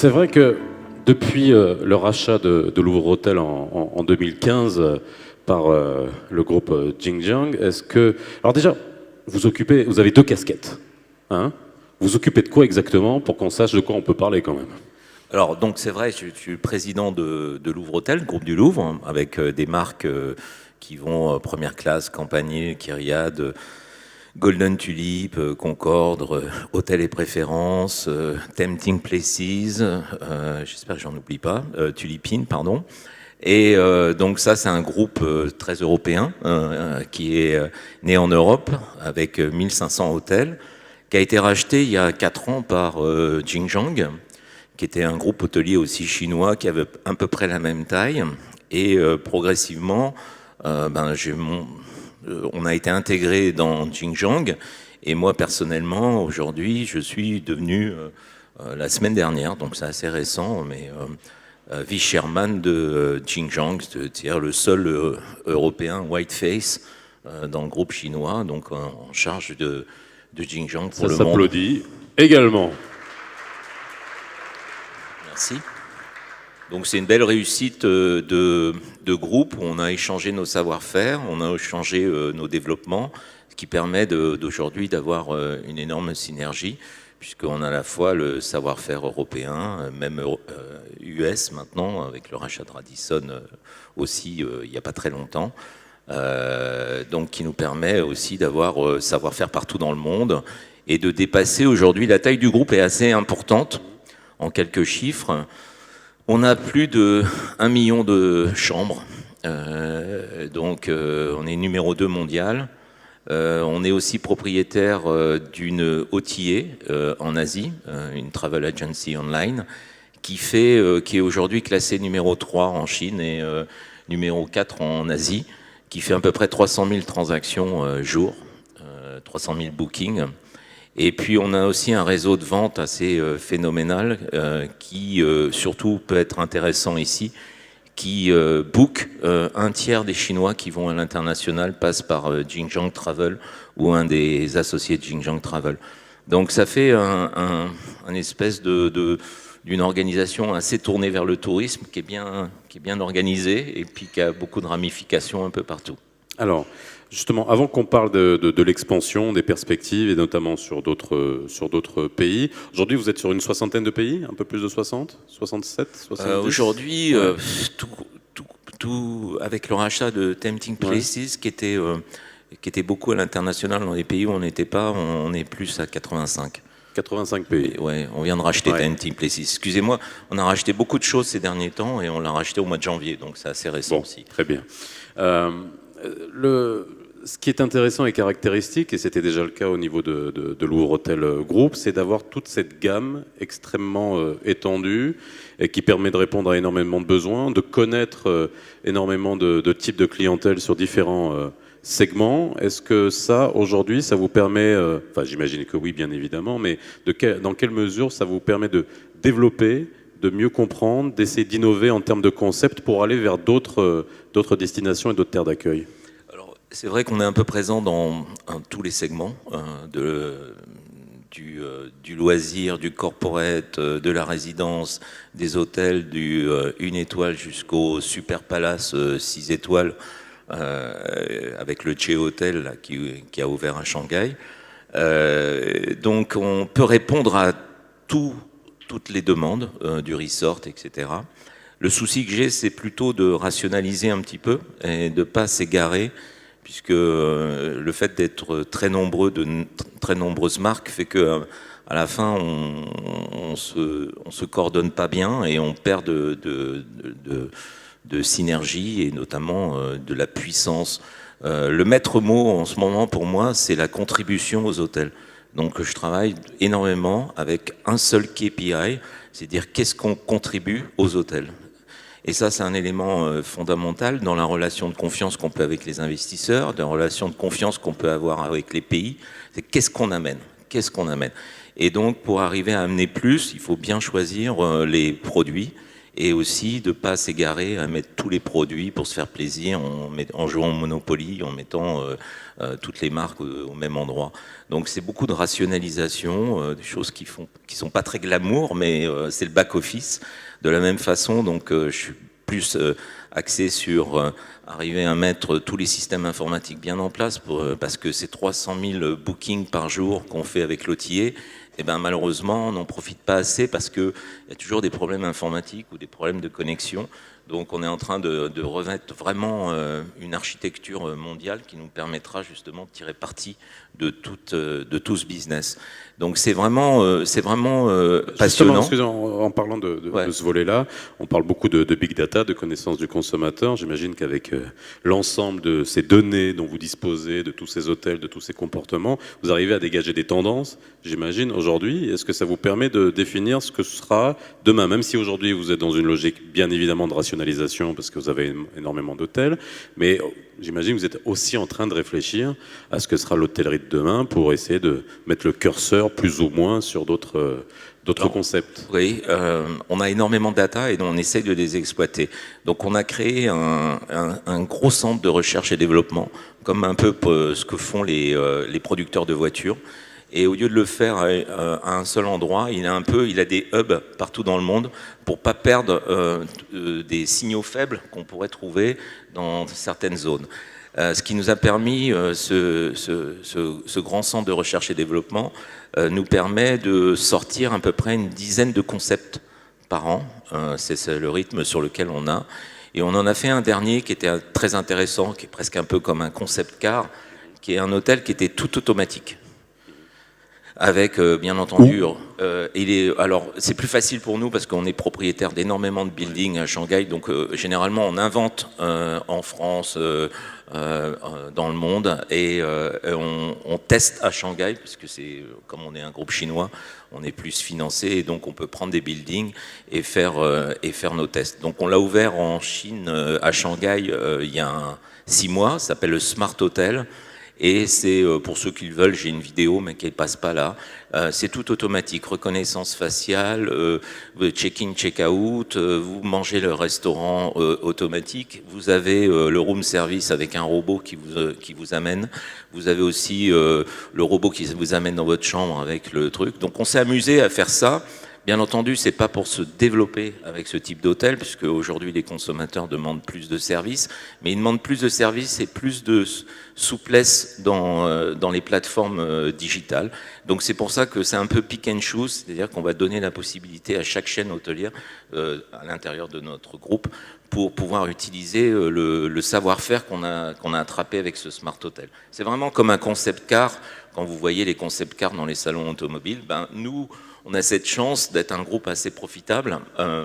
c'est vrai que depuis le rachat de Louvre Hôtel en 2015 par le groupe Xinjiang, est-ce que... Alors déjà, vous avez deux casquettes. Hein, vous occupez de quoi exactement pour qu'on sache de quoi on peut parler quand même? Alors, donc c'est vrai, je suis président de Louvre Hôtel, groupe du Louvre, hein, avec des marques qui vont première classe, Campanier, Kyriade, Golden Tulip, Concorde, Hôtel et Préférences, Tempting Places, j'espère que j'en oublie pas, Tulipine, pardon. Et donc ça, c'est un groupe très européen qui est né en Europe avec 1500 hôtels, qui a été racheté il y a 4 ans par Xinjiang, qui était un groupe hôtelier aussi chinois qui avait à peu près la même taille. Et progressivement, on a été intégré dans Xinjiang. Et moi, personnellement, aujourd'hui, je suis devenu, la semaine dernière, donc c'est assez récent, mais vice-chairman de Xinjiang, c'est-à-dire le seul Européen whiteface dans le groupe chinois, donc en charge de Xinjiang pour le monde. Ça s'applaudit également. Merci. Donc c'est une belle réussite de groupe où on a échangé nos savoir-faire, on a échangé nos développements, ce qui permet d'aujourd'hui d'avoir une énorme synergie, puisqu'on a à la fois le savoir-faire européen, même US maintenant, avec le rachat de Radisson aussi il n'y a pas très longtemps, donc qui nous permet aussi d'avoir savoir-faire partout dans le monde et de dépasser aujourd'hui. La taille du groupe est assez importante. En quelques chiffres, on a plus de 1 million de chambres, donc on est numéro 2 mondial. On est aussi propriétaire d'une OTA en Asie, une travel agency online, qui est aujourd'hui classée numéro 3 en Chine et numéro 4 en Asie, qui fait à peu près 300 000 transactions jour, 300 000 bookings. Et puis on a aussi un réseau de vente assez phénoménal qui surtout peut être intéressant ici, qui book un tiers des Chinois qui vont à l'international passent par Xinjiang Travel ou un des associés de Xinjiang Travel. Donc ça fait un espèce d'une organisation assez tournée vers le tourisme qui est bien organisée et puis qui a beaucoup de ramifications un peu partout. Alors, justement, avant qu'on parle de l'expansion, des perspectives, et notamment sur d'autres pays, aujourd'hui vous êtes sur une soixantaine de pays, un peu plus de 60, 67, 70 aujourd'hui, ouais. Tout avec le rachat de Tempting Places, ouais. qui était beaucoup à l'international dans les pays où on n'était pas, on est plus à 85. 85 pays. Ouais, on vient de racheter Tempting Places. Excusez-moi, on a racheté beaucoup de choses ces derniers temps et on l'a racheté au mois de janvier, donc c'est assez récent aussi. Très bien. Ce qui est intéressant et caractéristique, et c'était déjà le cas au niveau de Louvre Hôtel Group, c'est d'avoir toute cette gamme extrêmement étendue et qui permet de répondre à énormément de besoins, de connaître énormément de types de clientèle sur différents segments. Est-ce que ça, aujourd'hui, ça vous permet, enfin j'imagine que oui, bien évidemment, mais dans quelle mesure ça vous permet de développer, de mieux comprendre, d'essayer d'innover en termes de concept pour aller vers d'autres destinations et d'autres terres d'accueil? C'est vrai qu'on est un peu présent dans tous les segments du loisir, du corporate, de la résidence, des hôtels, du 1 étoile jusqu'au super palace 6 étoiles avec le Che Hotel là, qui a ouvert à Shanghai. Donc on peut répondre à toutes les demandes du resort, etc. Le souci que j'ai, c'est plutôt de rationaliser un petit peu et de ne pas s'égarer, puisque le fait d'être très nombreux, de très nombreuses marques, fait que à la fin, on se coordonne pas bien et on perd de synergie et notamment de la puissance. Le maître mot en ce moment, pour moi, c'est la contribution aux hôtels. Donc je travaille énormément avec un seul KPI, c'est-à-dire qu'est-ce qu'on contribue aux hôtels. Et ça, c'est un élément fondamental dans la relation de confiance qu'on peut avec les investisseurs, dans la relation de confiance qu'on peut avoir avec les pays. C'est qu'est-ce qu'on amène, qu'est-ce qu'on amène. Et donc, pour arriver à amener plus, il faut bien choisir les produits et aussi de ne pas s'égarer à mettre tous les produits pour se faire plaisir en jouant au Monopoly, en mettant toutes les marques au même endroit. Donc c'est beaucoup de rationalisation, des choses qui sont pas très glamour, mais c'est le back-office. De la même façon, donc je suis plus axé sur arriver à mettre tous les systèmes informatiques bien en place, parce que ces 300 000 bookings par jour qu'on fait avec l'OTA, eh ben, malheureusement, on n'en profite pas assez parce qu'il y a toujours des problèmes informatiques ou des problèmes de connexion. Donc on est en train de remettre vraiment une architecture mondiale qui nous permettra justement de tirer parti de tout ce business. Donc c'est vraiment passionnant. En parlant de ce volet-là, on parle beaucoup de big data, de connaissance du consommateur. J'imagine qu'avec l'ensemble de ces données dont vous disposez, de tous ces hôtels, de tous ces comportements, vous arrivez à dégager des tendances, j'imagine, aujourd'hui. Est-ce que ça vous permet de définir ce que sera demain, même si aujourd'hui vous êtes dans une logique bien évidemment de rationalisation parce que vous avez énormément d'hôtels, mais j'imagine que vous êtes aussi en train de réfléchir à ce que sera l'hôtellerie de demain pour essayer de mettre le curseur plus ou moins sur d'autres concepts. Oui, on a énormément de data et on essaye de les exploiter. Donc on a créé un gros centre de recherche et développement, comme un peu ce que font les producteurs de voitures. Et au lieu de le faire à un seul endroit, il a des hubs partout dans le monde pour pas perdre des signaux faibles qu'on pourrait trouver dans certaines zones. Ce qui nous a permis, ce grand centre de recherche et développement, nous permet de sortir à peu près une dizaine de concepts par an. C'est le rythme sur lequel on a. Et on en a fait un dernier qui était très intéressant, qui est presque un peu comme un concept car, qui est un hôtel qui était tout automatique. Avec, bien entendu, alors c'est plus facile pour nous parce qu'on est propriétaire d'énormément de buildings à Shanghai, donc généralement on invente en France, dans le monde, et on teste à Shanghai, parce que c'est, comme on est un groupe chinois, on est plus financé, et donc on peut prendre des buildings et faire nos tests. Donc on l'a ouvert en Chine, à Shanghai, il y a 6 mois, ça s'appelle le Smart Hotel. Et c'est, pour ceux qui le veulent, j'ai une vidéo mais qui ne passe pas là, c'est tout automatique, reconnaissance faciale, check-in, check-out, vous mangez le restaurant automatique, vous avez le room service avec un robot qui vous amène, vous avez aussi le robot qui vous amène dans votre chambre avec le truc. Donc on s'est amusé à faire ça. Bien entendu, c'est pas pour se développer avec ce type d'hôtel, puisque aujourd'hui les consommateurs demandent plus de services, mais ils demandent plus de services et plus de souplesse dans les plateformes digitales. Donc c'est pour ça que c'est un peu pick and choose, c'est-à-dire qu'on va donner la possibilité à chaque chaîne hôtelière à l'intérieur de notre groupe pour pouvoir utiliser le savoir-faire qu'on a attrapé avec ce Smart Hotel. C'est vraiment comme un concept car. Quand vous voyez les concept cars dans les salons automobiles, nous, on a cette chance d'être un groupe assez profitable,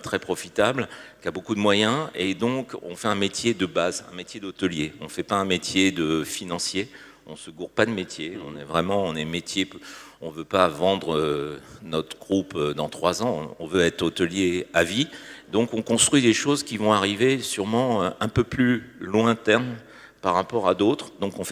très profitable, qui a beaucoup de moyens, et donc on fait un métier de base, un métier d'hôtelier. On ne fait pas un métier de financier, on ne se gourre pas de métier, on est métier, on ne veut pas vendre notre groupe dans 3 ans, on veut être hôtelier à vie, donc on construit des choses qui vont arriver sûrement un peu plus lointaines par rapport à d'autres. Donc on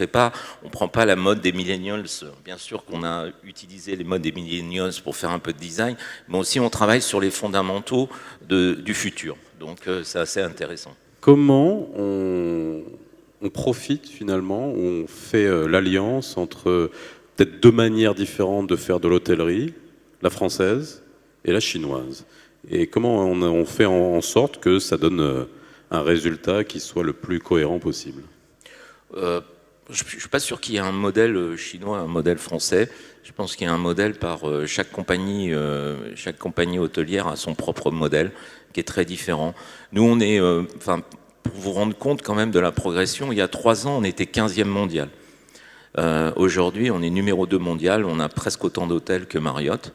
prend pas la mode des millennials. Bien sûr qu'on a utilisé les modes des millennials pour faire un peu de design, mais aussi on travaille sur les fondamentaux du futur. Donc c'est assez intéressant. Comment on profite finalement, on fait l'alliance entre peut-être 2 manières différentes de faire de l'hôtellerie, la française et la chinoise, et comment on fait en sorte que ça donne un résultat qui soit le plus cohérent possible? Je ne suis pas sûr qu'il y ait un modèle chinois, un modèle français. Je pense qu'il y a un modèle par chaque compagnie hôtelière a son propre modèle qui est très différent. Nous, on est, pour vous rendre compte quand même de la progression, il y a 3 ans, on était 15e mondial. Aujourd'hui, on est numéro 2 mondial, on a presque autant d'hôtels que Marriott.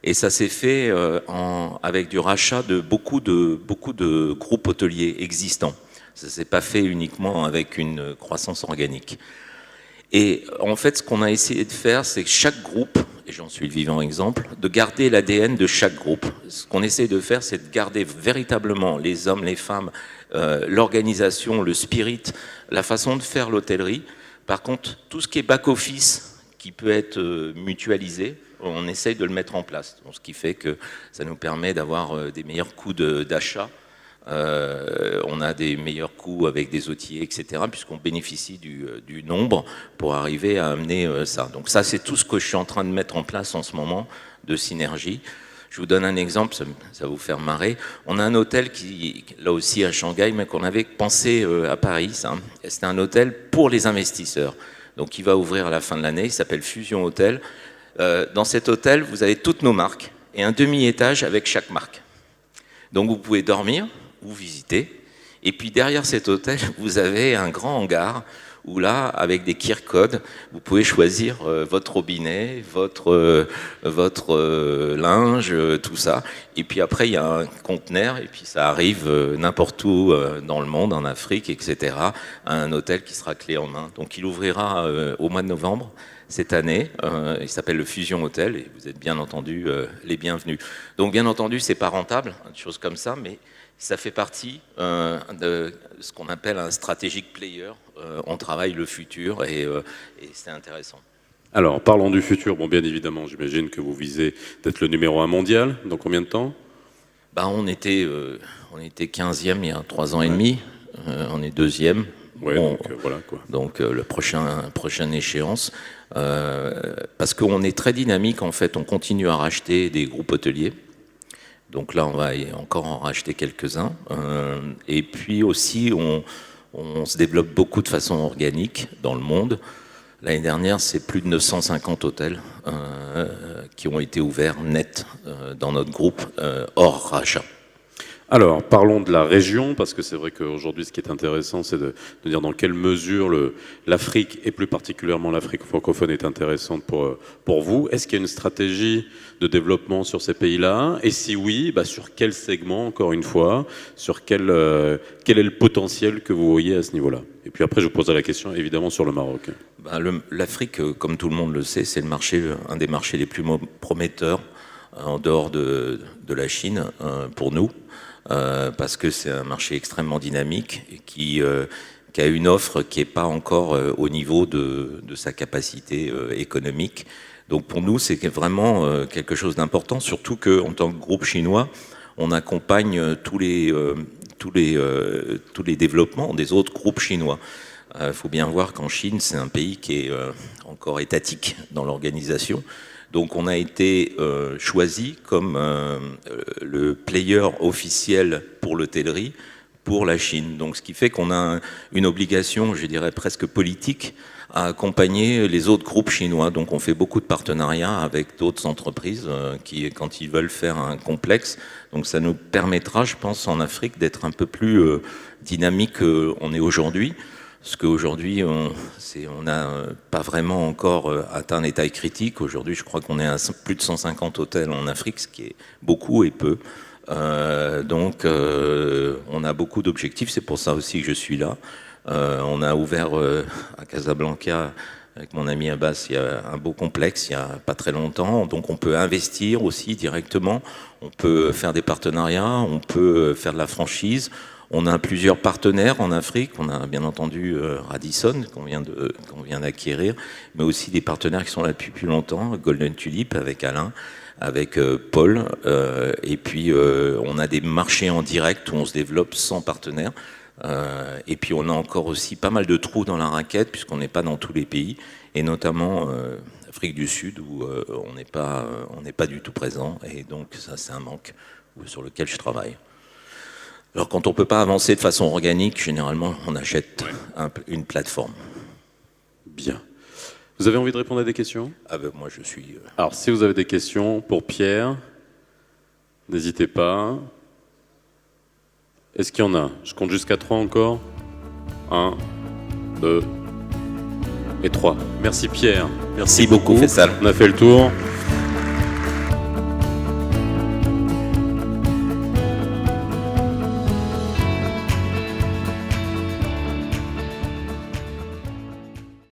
Et ça s'est fait avec du rachat de beaucoup de groupes hôteliers existants. Ça ne s'est pas fait uniquement avec une croissance organique. Et en fait, ce qu'on a essayé de faire, c'est que chaque groupe, et j'en suis le vivant exemple, de garder l'ADN de chaque groupe. Ce qu'on essaie de faire, c'est de garder véritablement les hommes, les femmes, l'organisation, le spirit, la façon de faire l'hôtellerie. Par contre, tout ce qui est back-office, qui peut être mutualisé, on essaye de le mettre en place. Donc, ce qui fait que ça nous permet d'avoir des meilleurs coûts d'achat On a des meilleurs coûts avec des outils, etc., puisqu'on bénéficie du nombre pour arriver à amener ça. Donc ça, c'est tout ce que je suis en train de mettre en place en ce moment de synergie. Je vous donne un exemple, ça va vous faire marrer. On a un hôtel qui, là aussi à Shanghai, mais qu'on avait pensé à Paris. C'était un hôtel pour les investisseurs. Donc il va ouvrir à la fin de l'année, il s'appelle Fusion Hotel. Dans cet hôtel, vous avez toutes nos marques et un demi-étage avec chaque marque. Donc vous pouvez dormir ou visiter. Et puis derrière cet hôtel, vous avez un grand hangar où là, avec des QR codes, vous pouvez choisir votre robinet, votre linge, tout ça. Et puis après, il y a un conteneur, et puis ça arrive n'importe où dans le monde, en Afrique, etc., à un hôtel qui sera clé en main. Donc il ouvrira au mois de novembre cette année. Il s'appelle le Fusion Hotel, et vous êtes bien entendu les bienvenus. Donc bien entendu, c'est pas rentable, une chose comme ça, mais ça fait partie de ce qu'on appelle un strategic player. On travaille le futur et c'est intéressant. Alors, parlons du futur. Bon, bien évidemment, j'imagine que vous visez d'être le numéro 1 mondial. Dans combien de temps ? On était 15e il y a 3 ans et demi. On est 2e. Ouais, bon, donc, voilà, quoi. Donc le prochaine échéance. Parce qu'on est très dynamique, en fait. On continue à racheter des groupes hôteliers. Donc là, on va encore en racheter quelques-uns. Et puis aussi, on se développe beaucoup de façon organique dans le monde. L'année dernière, c'est plus de 950 hôtels qui ont été ouverts net dans notre groupe, hors rachat. Alors, parlons de la région, parce que c'est vrai qu'aujourd'hui, ce qui est intéressant, c'est de dire dans quelle mesure l'Afrique, et plus particulièrement l'Afrique francophone, est intéressante pour vous. Est-ce qu'il y a une stratégie de développement sur ces pays-là ? Et si oui, sur quel segment, encore une fois, sur quel est le potentiel que vous voyez à ce niveau-là ? Et puis après, je vous poserai la question, évidemment, sur le Maroc. L'Afrique, comme tout le monde le sait, c'est un des marchés les plus prometteurs en dehors de la Chine pour nous. Parce que c'est un marché extrêmement dynamique et qui a une offre qui n'est pas encore au niveau de sa capacité économique. Donc pour nous, c'est vraiment quelque chose d'important, surtout qu'en tant que groupe chinois, on accompagne tous les développements des autres groupes chinois. Il faut bien voir qu'en Chine, c'est un pays qui est encore étatique dans l'organisation. Donc on a été choisi comme le player officiel pour l'hôtellerie pour la Chine. Donc ce qui fait qu'on a une obligation, je dirais presque politique, à accompagner les autres groupes chinois. Donc on fait beaucoup de partenariats avec d'autres entreprises qui, quand ils veulent faire un complexe, donc ça nous permettra, je pense, en Afrique d'être un peu plus dynamique qu'on est aujourd'hui. Parce qu'aujourd'hui, on n'a pas vraiment encore atteint les tailles critiques. Aujourd'hui, je crois qu'on est à plus de 150 hôtels en Afrique, ce qui est beaucoup et peu. Donc, on a beaucoup d'objectifs. C'est pour ça aussi que je suis là. On a ouvert à Casablanca, avec mon ami Abbas, il y a un beau complexe il n'y a pas très longtemps. Donc, on peut investir aussi directement. On peut faire des partenariats. On peut faire de la franchise. On a plusieurs partenaires en Afrique. On a bien entendu Radisson qu'on vient d'acquérir, mais aussi des partenaires qui sont là depuis plus longtemps, Golden Tulip avec Alain, avec Paul. Et puis on a des marchés en direct où on se développe sans partenaire. Et puis on a encore aussi pas mal de trous dans la raquette puisqu'on n'est pas dans tous les pays, et notamment Afrique du Sud où on n'est pas du tout présent. Et donc ça, c'est un manque sur lequel je travaille. Alors quand on ne peut pas avancer de façon organique, généralement on achète une plateforme. Bien. Vous avez envie de répondre à des questions ? Moi je suis... Alors si vous avez des questions pour Pierre, n'hésitez pas. Est-ce qu'il y en a ? Je compte jusqu'à 3 encore. 1, 2 et 3. Merci Pierre. Merci beaucoup Faisal. On a fait le tour.